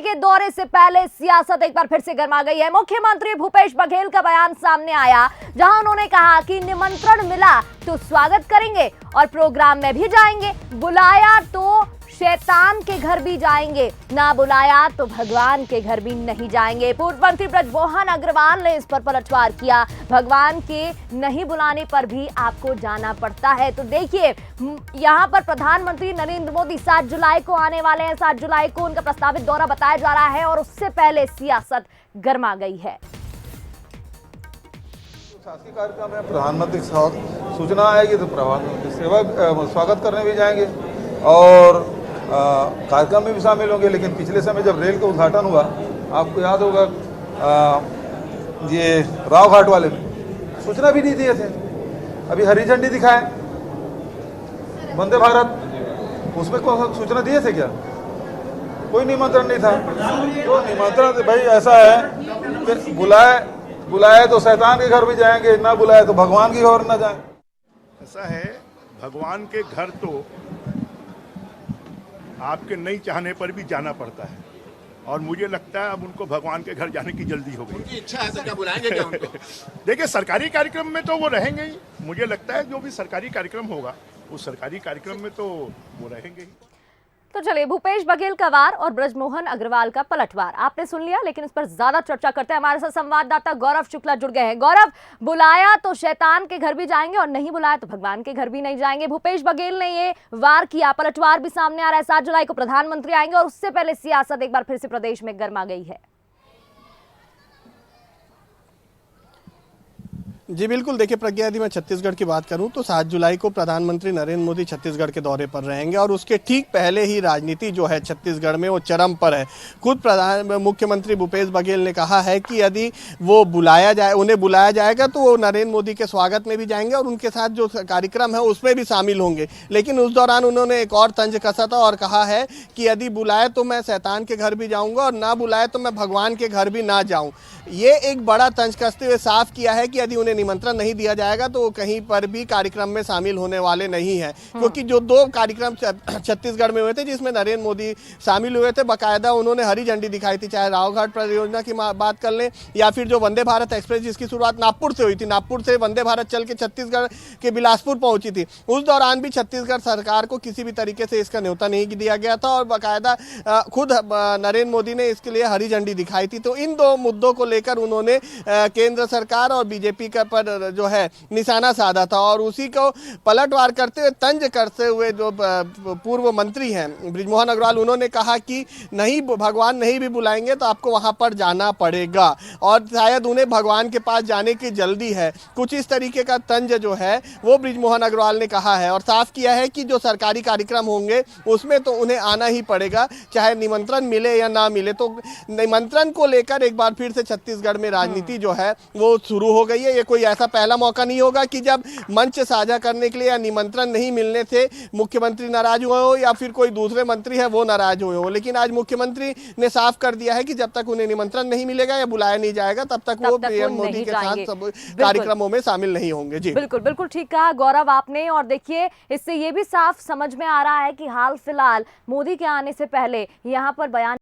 के दौरे से पहले सियासत एक बार फिर से गर्मा गई है। मुख्यमंत्री भूपेश बघेल का बयान सामने आया, जहां उन्होंने कहा कि निमंत्रण मिला तो स्वागत करेंगे और प्रोग्राम में भी जाएंगे, बुलाया तो शैतान के घर भी जाएंगे, ना बुलाया तो भगवान के घर भी नहीं जाएंगे। पूर्व मंत्री ब्रजमोहन अग्रवाल ने इस पर पलटवार किया। भगवान के नहीं बुलाने पर भी आपको जाना पड़ता है। तो देखिए, यहां पर प्रधानमंत्री नरेंद्र मोदी 7 जुलाई को आने वाले हैं। 7 जुलाई को उनका प्रस्तावित दौरा बताया जा रहा है और उससे पहले सियासत गर्मा गई है। शासकीय कार्यक्रम है, प्रधानमंत्री सूचना आएगी तो प्रधानमंत्री सेवा स्वागत करने भी जाएंगे और कार्यक्रम में भी शामिल होंगे। लेकिन पिछले समय जब रेल का उद्घाटन हुआ, आपको याद होगा, ये राव घाट वाले में सूचना भी नहीं दिए थे। अभी हरी झंडी दिखाएं वंदे भारत, उसमें कौन सूचना दिए थे क्या? कोई निमंत्रण नहीं था। तो निमंत्रण भाई ऐसा है कि बुलाए तो शैतान के घर भी जाएंगे, ना बुलाए तो भगवान की ओर ना जाए। ऐसा है, भगवान के घर तो आपके नहीं चाहने पर भी जाना पड़ता है और मुझे लगता है अब उनको भगवान के घर जाने की जल्दी हो गई। उनकी इच्छा है तो क्या बुलाएंगे क्या उनको? देखिए, सरकारी कार्यक्रम में तो वो रहेंगे ही। मुझे लगता है जो भी सरकारी कार्यक्रम होगा उस सरकारी कार्यक्रम में तो वो रहेंगे ही। तो चलिए, भूपेश बघेल का वार और ब्रजमोहन अग्रवाल का पलटवार आपने सुन लिया, लेकिन इस पर ज्यादा चर्चा करते हैं। हमारे साथ संवाददाता गौरव शुक्ला जुड़ गए हैं। गौरव, बुलाया तो शैतान के घर भी जाएंगे और नहीं बुलाया तो भगवान के घर भी नहीं जाएंगे। भूपेश बघेल ने ये वार किया, पलटवार भी सामने आ रहा है। 7 जुलाई को प्रधानमंत्री आएंगे और उससे पहले सियासत एक बार फिर से प्रदेश में गर्मा गई है। जी बिल्कुल, देखिए प्रज्ञा, यदि मैं छत्तीसगढ़ की बात करूं तो 7 जुलाई को प्रधानमंत्री नरेंद्र मोदी छत्तीसगढ़ के दौरे पर रहेंगे और उसके ठीक पहले ही राजनीति जो है छत्तीसगढ़ में वो चरम पर है। खुद मुख्यमंत्री भूपेश बघेल ने कहा है कि यदि वो उन्हें बुलाया जाएगा तो वो नरेंद्र मोदी के स्वागत में भी जाएंगे और उनके साथ जो कार्यक्रम है उसमें भी शामिल होंगे। लेकिन उस दौरान उन्होंने एक और तंज कसा था और कहा है कि यदि बुलाए तो मैं शैतान के घर भी जाऊँगा और ना बुलाए तो मैं भगवान के घर भी ना जाऊँ। ये एक बड़ा तंज कसते हुए साफ किया है कि यदि उन्हें निमंत्रण नहीं दिया जाएगा तो वो कहीं पर भी कार्यक्रम में शामिल होने वाले नहीं हैं। क्योंकि जो 2 कार्यक्रम छत्तीसगढ़ में हुए थे जिसमें नरेंद्र मोदी शामिल हुए थे, बाकायदा उन्होंने हरी झंडी दिखाई थी। चाहे रावघाट परियोजना की बात कर लें या फिर जो वंदे भारत एक्सप्रेस जिसकी शुरुआत नागपुर से हुई थी, नागपुर से वंदे भारत चल के छत्तीसगढ़ के बिलासपुर पहुंची थी, उस दौरान भी छत्तीसगढ़ सरकार को किसी भी तरीके से इसका न्योता नहीं दिया गया था और बाकायदा खुद नरेंद्र मोदी ने इसके लिए हरी झंडी दिखाई थी। तो इन 2 मुद्दों को लेकर उन्होंने केंद्र सरकार और बीजेपी का पर जो है निशाना साधा था और उसी को पलटवार करते हुए, तंज करते हुए जो पूर्व मंत्री हैं ब्रजमोहन अग्रवाल, उन्होंने कहा कि नहीं, भगवान नहीं भी बुलाएंगे तो आपको वहां पर जाना पड़ेगा और शायद उन्हें भगवान के पास जाने की जल्दी है। कुछ इस तरीके का तंज जो है वो ब्रजमोहन अग्रवाल ने कहा है और साफ किया है कि जो सरकारी कार्यक्रम होंगे उसमें तो उन्हें आना ही पड़ेगा, चाहे निमंत्रण मिले या ना मिले। तो निमंत्रण को लेकर एक बार फिर से छत्तीसगढ़ में राजनीति जो है वो शुरू हो गई है। ये कोई ऐसा पहला मौका नहीं होगा कि जब मंच साझा करने के लिए या निमंत्रण नहीं मिलने से मुख्यमंत्री नाराज हुए हो या फिर कोई दूसरे मंत्री है वो नाराज हुए हो। लेकिन आज मुख्यमंत्री ने साफ कर दिया है कि जब तक उन्हें निमंत्रण नहीं मिलेगा या बुलाया नहीं जाएगा तब तक वो पीएम मोदी के साथ सब कार्यक्रमों में शामिल नहीं होंगे। जी बिल्कुल ठीक कहा गौरव आपने। और देखिए, इससे ये भी साफ समझ में आ रहा है कि हाल फिलहाल मोदी के आने से पहले यहाँ पर बयान